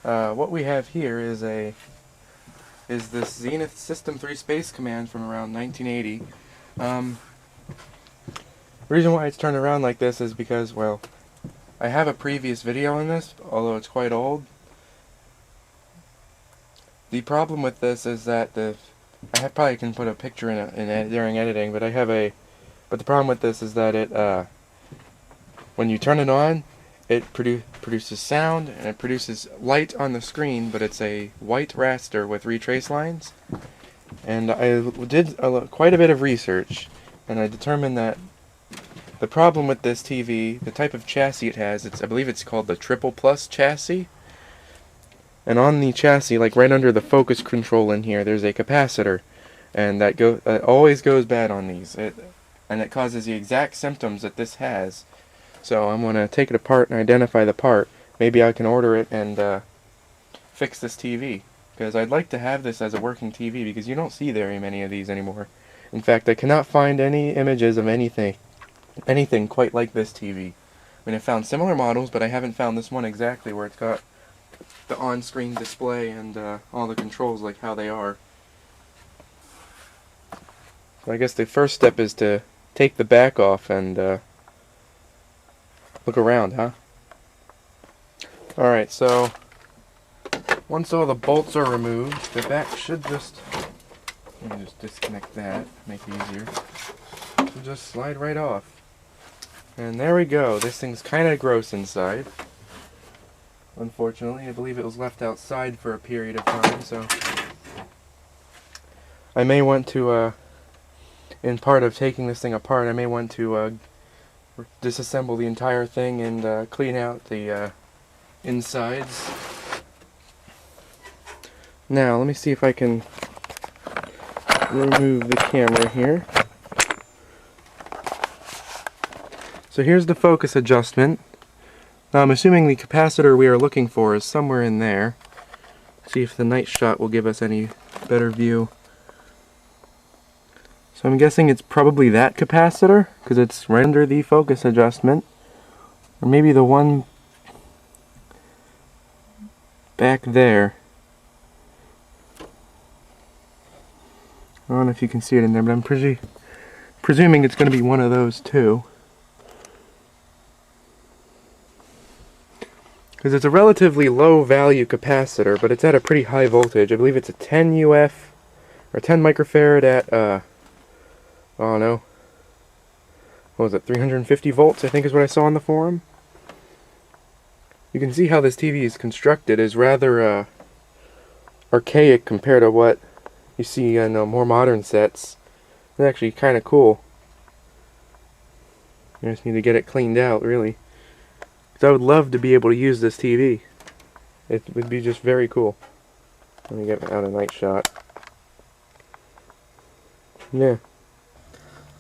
What we have here is this Zenith System 3 Space Command from around 1980. The reason why it's turned around like this is because, well, I have a previous video on this, although it's quite old. The problem with this is that probably can put a picture during editing, but the problem with this is that when you turn it on, it produces sound and it produces light on the screen, but it's a white raster with retrace lines. And I did quite a bit of research, and I determined that the problem with this TV, the type of chassis it has, I believe it's called the Triple Plus chassis. And on the chassis, like right under the focus control in here, there's a capacitor, and that always goes bad on these, and it causes the exact symptoms that this has. So I'm going to take it apart and identify the part. Maybe I can order it and fix this TV, because I'd like to have this as a working TV, because you don't see very many of these anymore. In fact, I cannot find any images of anything quite like this TV. I mean, I found similar models, but I haven't found this one exactly where it's got the on-screen display and all the controls like how they are. So I guess the first step is to take the back off and look around, huh? Alright, so once all the bolts are removed, the back should just... Let me just disconnect that, make it easier. It'll just slide right off. And there we go. This thing's kind of gross inside. Unfortunately, I believe it was left outside for a period of time, so I may want to, in part of taking this thing apart, I may want to disassemble the entire thing and clean out the insides. Now, let me see if I can remove the camera here. So here's the focus adjustment. Now I'm assuming the capacitor we are looking for is somewhere in there. See if the night shot will give us any better view. So I'm guessing it's probably that capacitor, because it's right under the focus adjustment. Or maybe the one back there. I don't know if you can see it in there, but I'm presuming it's going to be one of those two. Because it's a relatively low value capacitor, but it's at a pretty high voltage. I believe it's a 10 UF, or 10 microfarad at, I don't know, what was it, 350 volts I think is what I saw on the forum. You can see how this TV is constructed is rather archaic compared to what you see in more modern sets. It's actually kind of cool. You just need to get it cleaned out, really. I would love to be able to use this TV. It would be just very cool. Let me get out a night shot. Yeah.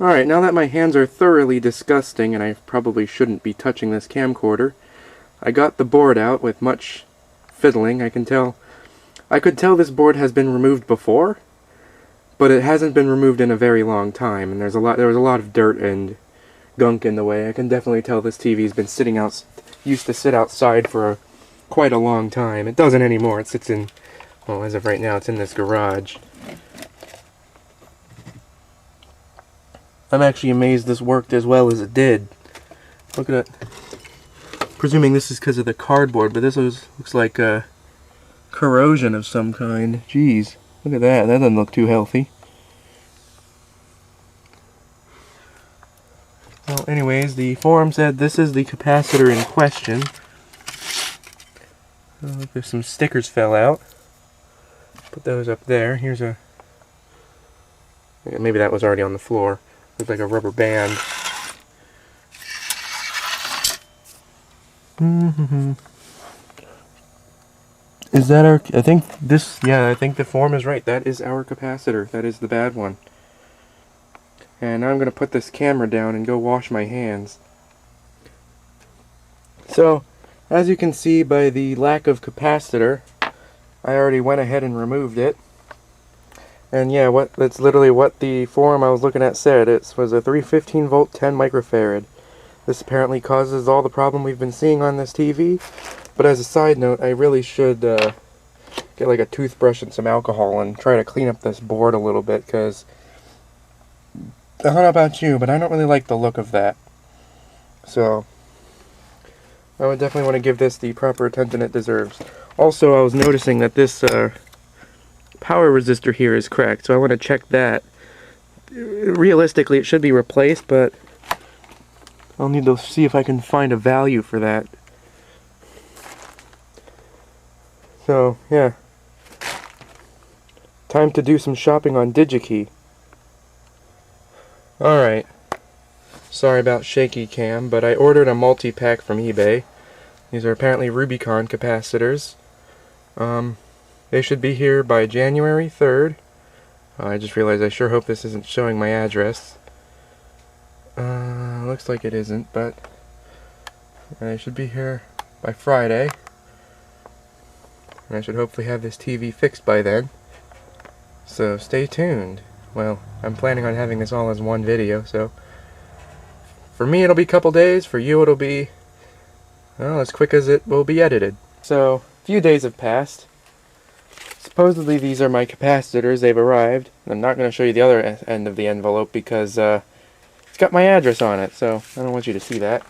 Alright, now that my hands are thoroughly disgusting and I probably shouldn't be touching this camcorder, I got the board out with much fiddling. I could tell this board has been removed before, but it hasn't been removed in a very long time, and there was a lot of dirt and gunk in the way. I can definitely tell this TV's been used to sit outside for quite a long time. It doesn't anymore. It sits in, well, as of right now, it's in this garage. I'm actually amazed this worked as well as it did. Look at it. Presuming this is because of the cardboard, but this looks like a corrosion of some kind. Jeez, look at that. That doesn't look too healthy. Well, anyways, the forum said this is the capacitor in question. Oh, look, there's some stickers fell out. Put those up there. Here's a... Maybe that was already on the floor. Looks like a rubber band. Is that our... I think the forum is right. That is our capacitor. That is the bad one. And now I'm going to put this camera down and go wash my hands. So, as you can see by the lack of capacitor, I already went ahead and removed it. And yeah, that's literally what the forum I was looking at said. It was a 315 volt 10 microfarad. This apparently causes all the problem we've been seeing on this TV. But as a side note, I really should get like a toothbrush and some alcohol and try to clean up this board a little bit, because I don't know about you, but I don't really like the look of that. So I would definitely want to give this the proper attention it deserves. Also, I was noticing that this power resistor here is cracked, so I want to check that. Realistically, it should be replaced, but I'll need to see if I can find a value for that. So, yeah. Time to do some shopping on DigiKey. Alright. Sorry about shaky cam, but I ordered a multi-pack from eBay. These are apparently Rubicon capacitors. They should be here by January 3rd. I just realized I sure hope this isn't showing my address. Looks like it isn't, but they should be here by Friday. And I should hopefully have this TV fixed by then. So stay tuned. Well, I'm planning on having this all as one video, so for me it'll be a couple days, for you it'll be, well, as quick as it will be edited. So, a few days have passed. Supposedly these are my capacitors, they've arrived. I'm not going to show you the other end of the envelope because it's got my address on it, so I don't want you to see that.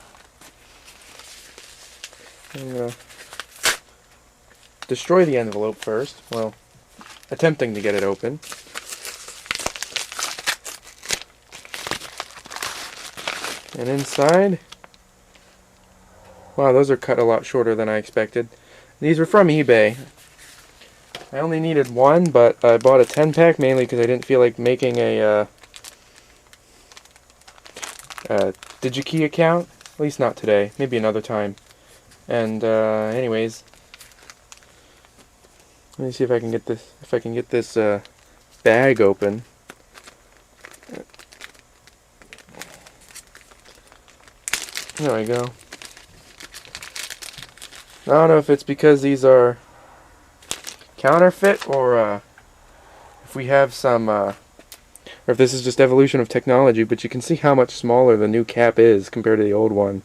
I'm going to destroy the envelope first, well, attempting to get it open. And inside, wow, those are cut a lot shorter than I expected. These were from eBay. I only needed one, but I bought a 10-pack mainly because I didn't feel like making a DigiKey account. At least not today. Maybe another time. And anyways, let me see if I can get this. If I can get this bag open. There we go. I don't know if it's because these are counterfeit or if we have some or if this is just evolution of technology, but you can see how much smaller the new cap is compared to the old one.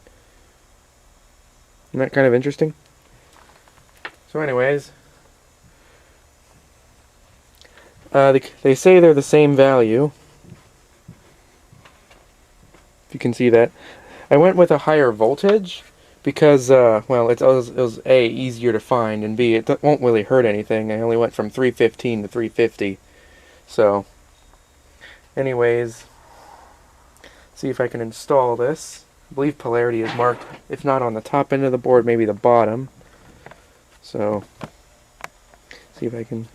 Isn't that kind of interesting? So anyways, they say they're the same value. If you can see that. I went with a higher voltage because, well, it was A, easier to find, and B, it won't really hurt anything. I only went from 315 to 350. So, anyways, see if I can install this. I believe polarity is marked, if not on the top end of the board, maybe the bottom. So, see if I can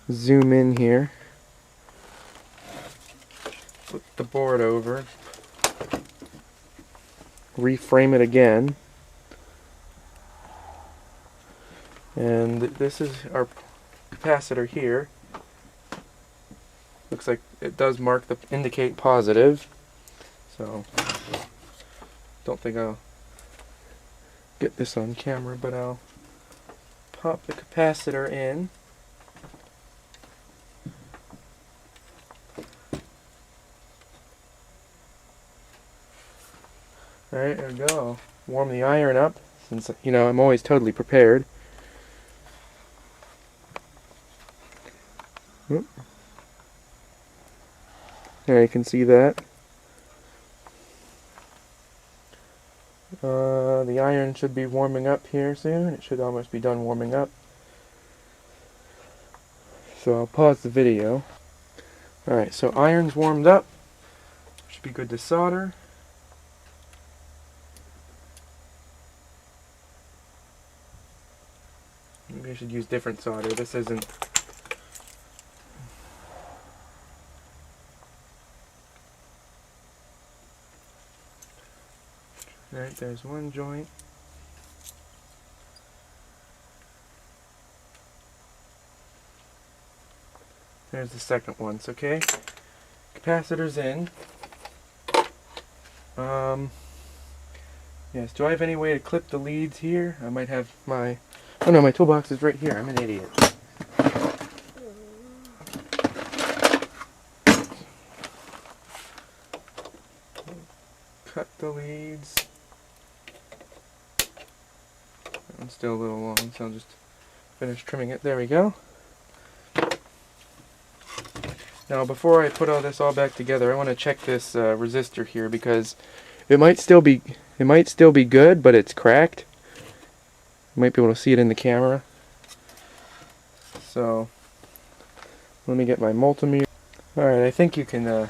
zoom in here. Flip the board over. Reframe it again, and this is our capacitor here. Looks like it does mark the indicate positive, so don't think I'll get this on camera, but I'll pop the capacitor in. Alright, there we go. Warm the iron up, since, you know, I'm always totally prepared. Oop. There, you can see that. The iron should be warming up here soon. It should almost be done warming up. So I'll pause the video. Alright, so iron's warmed up. Should be good to solder. Maybe I should use different solder. This isn't. Alright, there's one joint. There's the second one. So, okay. Capacitor's in. Yes, do I have any way to clip the leads here? I might have my... Oh no, my toolbox is right here. I'm an idiot. Cut the leads. one's still a little long, so I'll just finish trimming it. There we go. Now before I put all this all back together, I want to check this resistor here, because it might still be good, but it's cracked. You might be able to see it in the camera. So let me get my multimeter. Alright, I think you can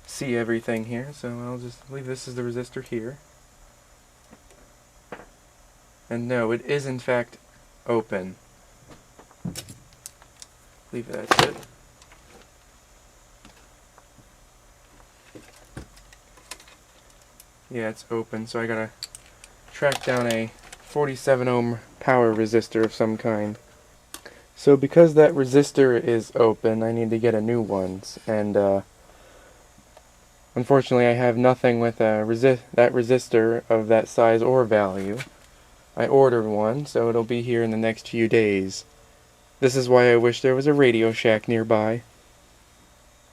see everything here, so I'll just leave this as the resistor here. And no, it is in fact open. Leave it, that's it. Yeah, it's open, so I gotta track down a 47 ohm power resistor of some kind. So because that resistor is open, I need to get a new one, and unfortunately I have nothing with that resistor of that size or value. I ordered one, so it'll be here in the next few days. This is why I wish there was a Radio Shack nearby,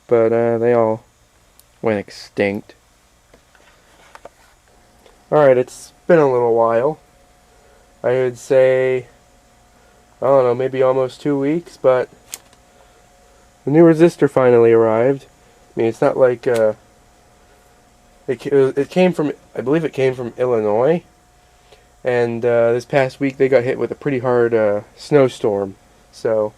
but they all went extinct. Alright, it's been a little while. I would say, I don't know, maybe almost 2 weeks, but the new resistor finally arrived. I mean, it's not like, it came from, I believe it came from Illinois, and this past week they got hit with a pretty hard snowstorm, so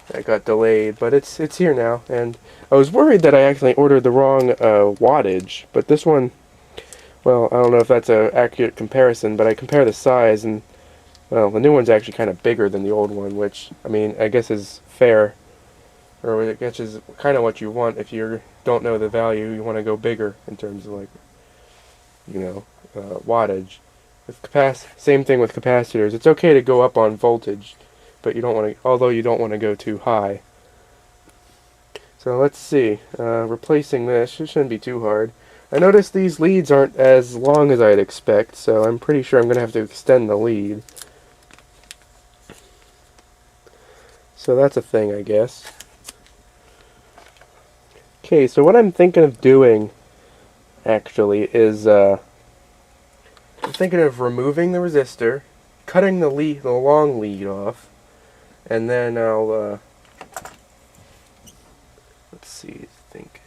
that got delayed, but it's here now. And I was worried that I actually ordered the wrong wattage, but this one, well, I don't know if that's an accurate comparison, but I compare the size, and well, the new one's actually kind of bigger than the old one, which, I mean, I guess is fair, or I guess is kind of what you want. If you don't know the value, you want to go bigger in terms of, like, you know, wattage. With same thing with capacitors. It's okay to go up on voltage, but you don't want to, although you don't want to go too high. So let's see, replacing this, it shouldn't be too hard. I noticed these leads aren't as long as I'd expect, so I'm pretty sure I'm going to have to extend the lead. So that's a thing, I guess. Okay, so what I'm thinking of doing, actually, is I'm thinking of removing the resistor, cutting the long lead off, and then I'll, let's see, I think.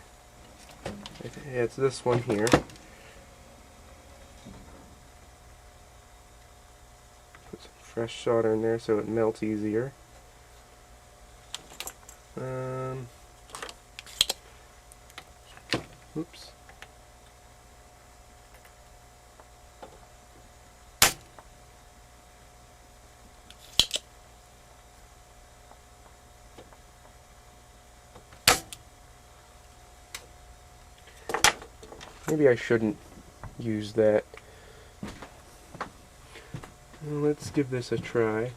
Yeah, it's this one here. Put some fresh solder in there so it melts easier. Oops. Maybe I shouldn't use that. Let's give this a try.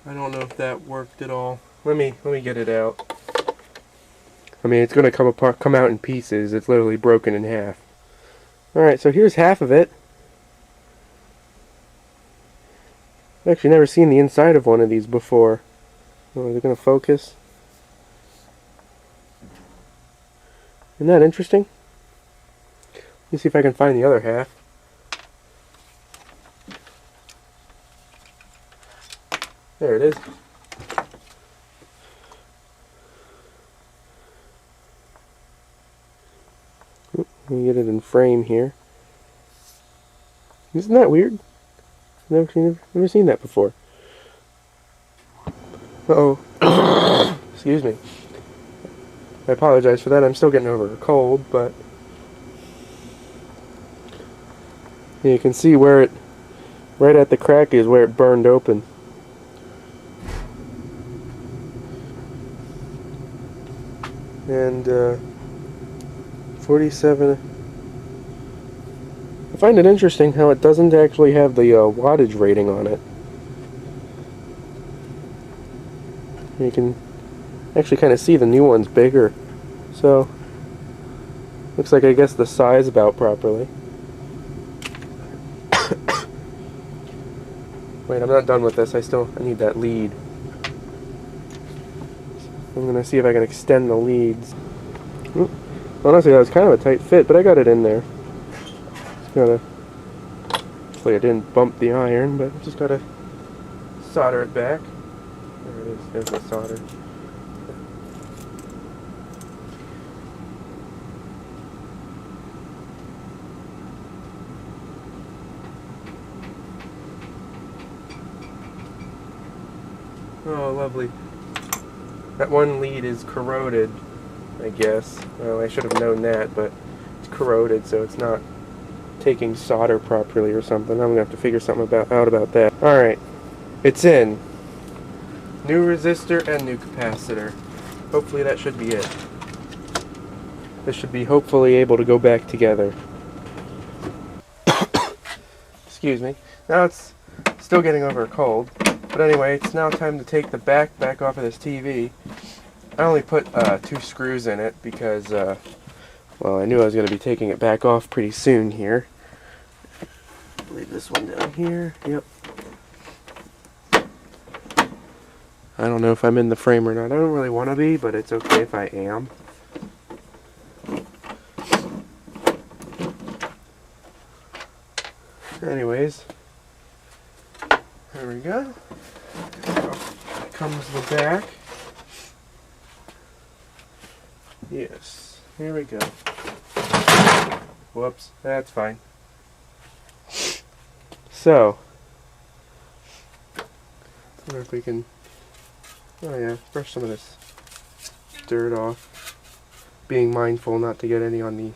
I don't know if that worked at all. Let me get it out. I mean, it's gonna come out in pieces. It's literally broken in half. Alright, so here's half of it. I've actually never seen the inside of one of these before. Oh, is it gonna focus? Isn't that interesting? Let me see if I can find the other half. There it is. Let me get it in frame here. Isn't that weird? Never seen that before. Uh-oh. Excuse me. I apologize for that. I'm still getting over a cold, but you can see where it, right at the crack is where it burned open. And 47. I find it interesting how it doesn't actually have the wattage rating on it. You can Actually kind of see the new one's bigger. So, looks like I guess the size about properly. Wait, I'm not done with this. I need that lead. I'm gonna see if I can extend the leads. Oop. Honestly, that was kind of a tight fit, but I got it in there. Just gotta... Hopefully I didn't bump the iron, but just gotta solder it back. There it is. There's the solder. Oh, lovely. That one lead is corroded, I guess. Well, I should have known that, but it's corroded, so it's not taking solder properly or something. I'm gonna have to figure something out about that. Alright, it's in. New resistor and new capacitor. Hopefully that should be it. This should be hopefully able to go back together. Excuse me. Now it's still getting over a cold. But anyway, it's now time to take the back off of this TV. I only put 2 screws in it because, well, I knew I was going to be taking it back off pretty soon here. Leave this one down here. Yep. I don't know if I'm in the frame or not. I don't really want to be, but it's okay if I am. Anyways, there we go. Off comes the back. Yes, here we go. Whoops, that's fine. So, I wonder if we can, oh yeah, brush some of this dirt off. Being mindful not to get any on the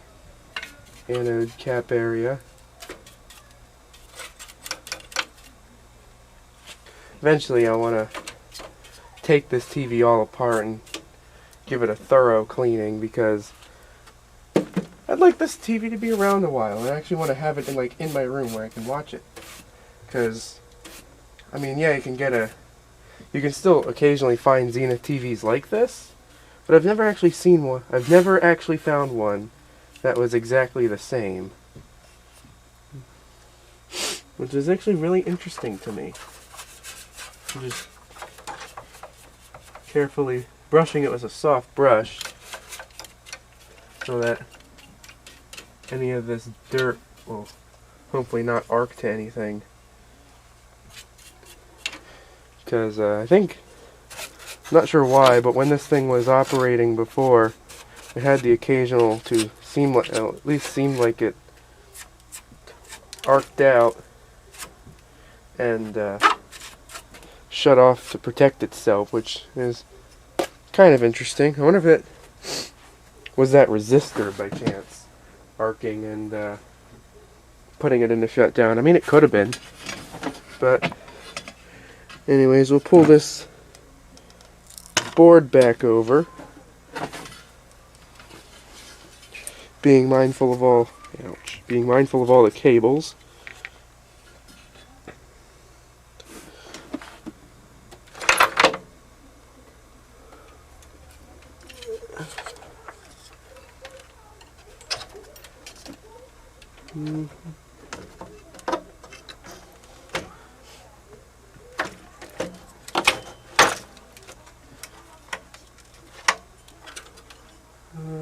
anode cap area. Eventually I want to take this TV all apart and give it a thorough cleaning because I'd like this TV to be around a while. I actually want to have it in my room where I can watch it. Because, I mean, yeah, you can still occasionally find Zenith TVs like this, but I've never actually seen one. I've never actually found one that was exactly the same. Which is actually really interesting to me. I'm just carefully brushing it with a soft brush so that any of this dirt will hopefully not arc to anything. Because I think, I'm not sure why, but when this thing was operating before, it had the occasional to seem like, at least seemed like it arced out and shut off to protect itself, which is kind of interesting. I wonder if it was that resistor by chance arcing and putting it into shutdown. I mean, it could have been, but anyways, we'll pull this board back over, being mindful of all the cables.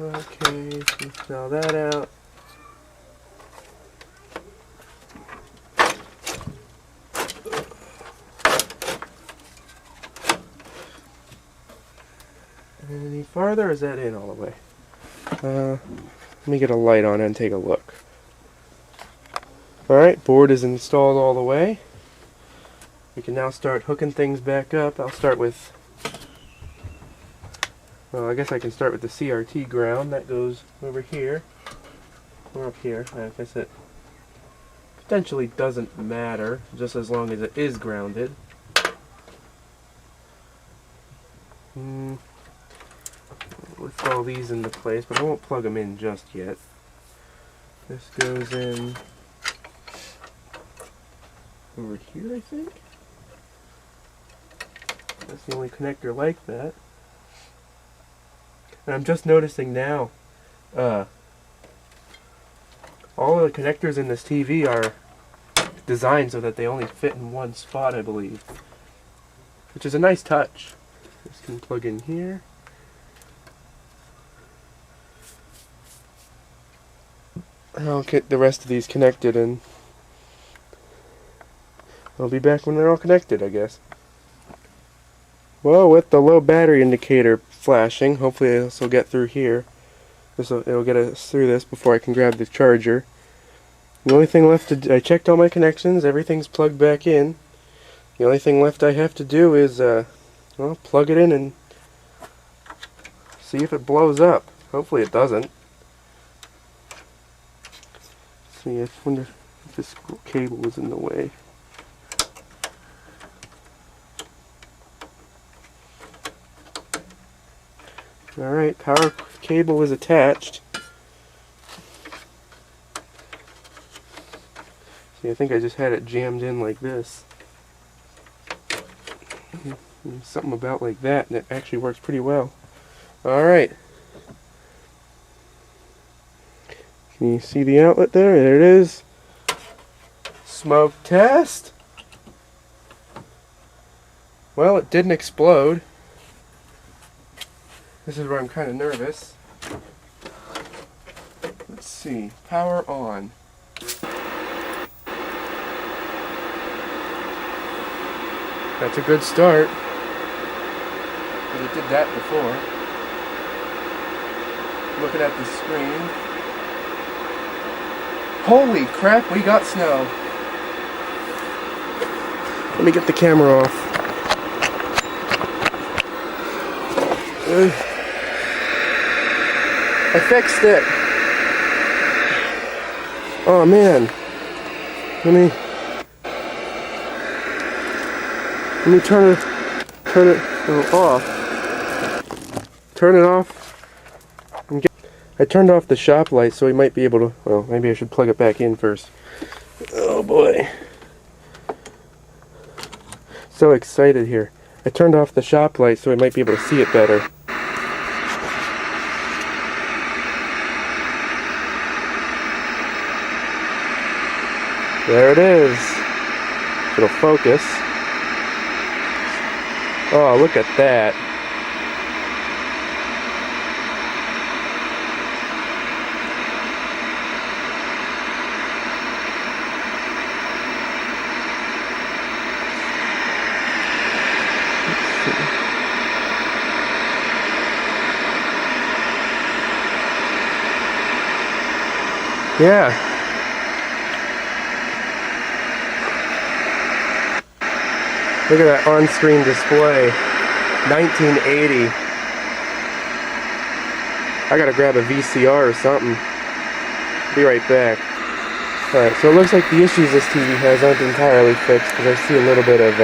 Okay, let's now that out. Any farther, or is that in all the way? Let me get a light on and take a look. Alright, board is installed all the way. We can now start hooking things back up. I'll start with, well, I guess I can start with the CRT ground. That goes over here, or up here. I guess it potentially doesn't matter, just as long as it is grounded. Lift all these into place, but I won't plug them in just yet. This goes in over here, I think. That's the only connector like that. And I'm just noticing now, all of the connectors in this TV are designed so that they only fit in one spot, I believe. Which is a nice touch. This can plug in here. I'll get the rest of these connected and I'll be back when they're all connected, I guess. Well, with the low battery indicator flashing, hopefully this will get through here. It'll get us through this before I can grab the charger. The only thing left to do, I checked all my connections, everything's plugged back in. The only thing left I have to do is well, plug it in and see if it blows up. Hopefully it doesn't. See, I wonder if this cable was in the way. Alright, power cable is attached. See, I think I just had it jammed in like this. Something about like that, and it actually works pretty well. Alright. Can you see the outlet there? There it is. Smoke test. Well, it didn't explode. This is where I'm kind of nervous. Let's see. Power on. That's a good start. But it did that before. Looking at the screen. Holy crap, we got snow. Let me get the camera off. I fixed it. Oh man. Let me turn it off. Turn it off. I turned off the shop light, so we might be able to, well, maybe I should plug it back in first. Oh boy. So excited here. I turned off the shop light so we might be able to see it better. There it is. It'll focus. Oh, look at that. Yeah. Look at that on-screen display. 1980. I gotta grab a VCR or something. Be right back. Alright, so it looks like the issues this TV has aren't entirely fixed because I see a little bit of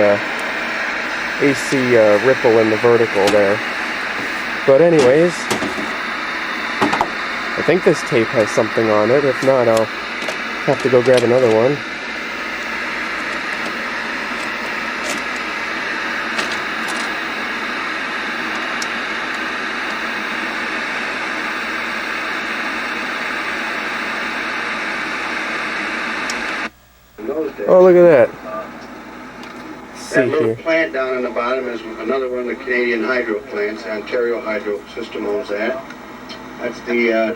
AC ripple in the vertical there. But anyways, I think this tape has something on it. If not, I'll have to go grab another one. Oh, look at that. That little plant down on the bottom is another one of the Canadian hydro plants. Ontario Hydro System owns that. That's the,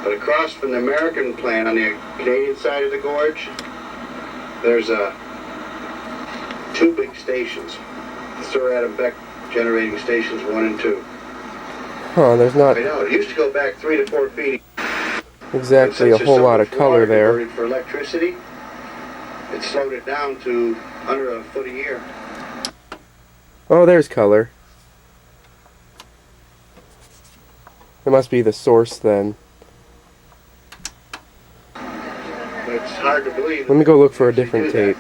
but across from the American plant on the Canadian side of the gorge, there's two big stations. Sir Adam Beck generating stations 1 and 2. Huh, there's not... I know, it used to go back 3 to 4 feet. Exactly, a whole lot of color there. For electricity, it slowed it down to under a foot a year. Oh, there's color. It must be the source then. It's hard to believe. Let me go look for a different tape.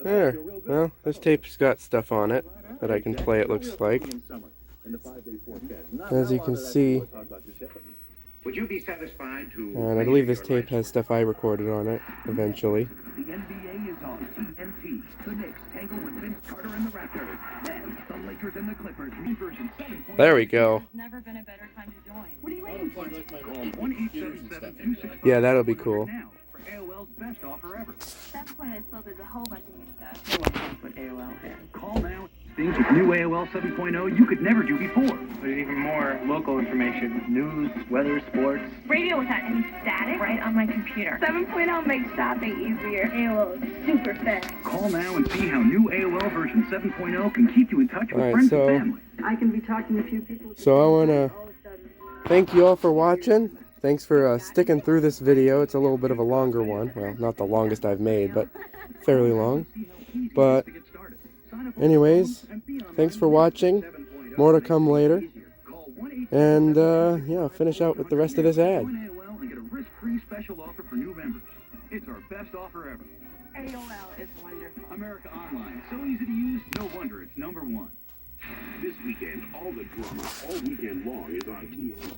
There. Well, this tape's got stuff on it that I can play, it looks like. As you can see, Would you be satisfied to and I believe this tape has stuff I recorded on it eventually. The NBA is on TNT. The Knicks tangle with Vince Carter and the Raptors. Then the Lakers and the Clippers. Version 7. There we go. There's never been a better time to join. What are you waiting for? Call 1-877-265 Yeah, that'll be cool. now for AOL's best offer ever. That's when I spelled there's a whole bunch of new stuff. No one knows what AOL is. Call now. Things with new AOL 7.0 you could never do before. There's even more local information, news, weather, sports. Radio without any static right on my computer. 7.0 makes shopping easier. AOL is super fast. Call now and see how new AOL version 7.0 can keep you in touch with Alright, friends so- and family. I can be talking to a few people. So I want to thank you all for watching. Thanks for sticking through this video. It's a little bit of a longer one. Well, not the longest I've made, but fairly long. But anyways, thanks for watching. More to come later. And yeah, I'll finish out with the rest of this ad. Join AOL and get a risk-free special offer for new members. It's our best offer ever. AOL is wonderful. America Online, so easy to use, no wonder it's #1. This weekend, all the drama all weekend long is on TNT.